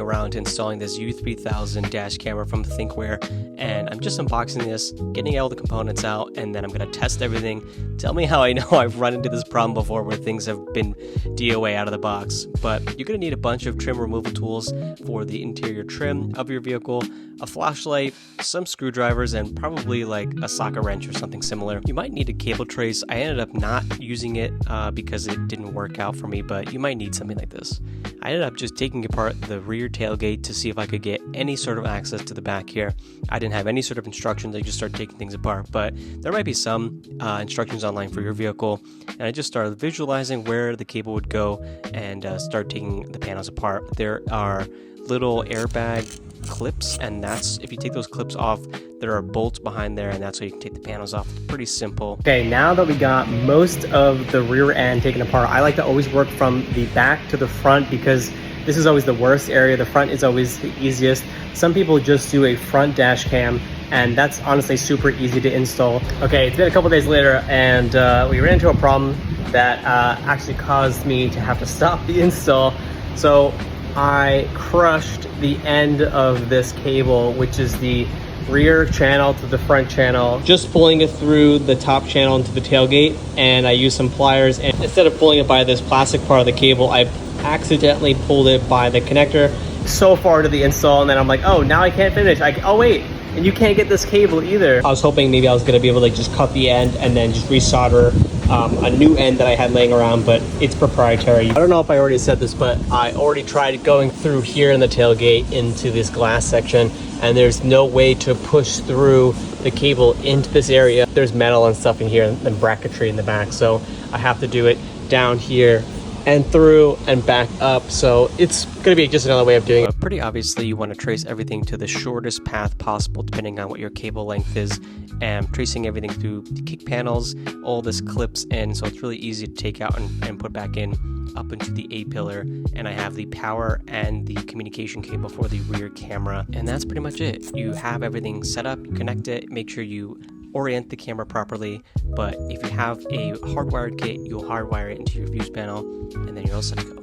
around installing this U3000 dash camera from Thinkware, and I'm just unboxing this, getting all the components out, and then I'm going to test everything. Tell me how I know I've run into this problem before where things have been DOA out of the box. But you're going to need a bunch of trim removal tools for the interior trim of your vehicle, a flashlight, some screwdrivers, and probably like a socket wrench or something similar. You might need a cable trace. I ended up not using it because it didn't work out for me, but you might need something like this. I ended up just taking apart the rear tailgate to see if I could get any sort of access to the back here. I didn't have any sort of instructions. I just started taking things apart, but there might be some instructions online for your vehicle. And I just started visualizing where the cable would go and start taking the panels apart. There are little airbag clips, and that's, if you take those clips off, there are bolts behind there, and that's how you can take the panels off. It's pretty simple. Okay, now that we got most of the rear end taken apart, I like to always work from the back to the front because this is always the worst area. The front is always the easiest. Some people just do a front dash cam, and that's honestly super easy to install. Okay, it's been a couple days later, and we ran into a problem that actually caused me to have to stop the install. So I crushed the end of this cable, which is the rear channel to the front channel, just pulling it through the top channel into the tailgate. And I used some pliers, and instead of pulling it by this plastic part of the cable, I accidentally pulled it by the connector so far to the install. And then I'm like, oh, now I can't finish. Oh wait, and you can't get this cable either. I was hoping maybe I was going to be able to just cut the end and then just resolder a new end that I had laying around, but it's proprietary. I don't know if I already said this, but I already tried going through here in the tailgate into this glass section, and there's no way to push through the cable into this area. There's metal and stuff in here and bracketry in the back, so I have to do it down here and through and back up. So it's going to be just another way of doing it. Pretty obviously, you want to trace everything to the shortest path possible depending on what your cable length is, and tracing everything through the kick panels. All this clips in, so it's really easy to take out and put back in up into the A-pillar. And I have the power and the communication cable for the rear camera, and that's pretty much it. You have everything set up, you connect it, make sure you orient the camera properly. But if you have a hardwired kit, you'll hardwire it into your fuse panel, and then you're all set to go.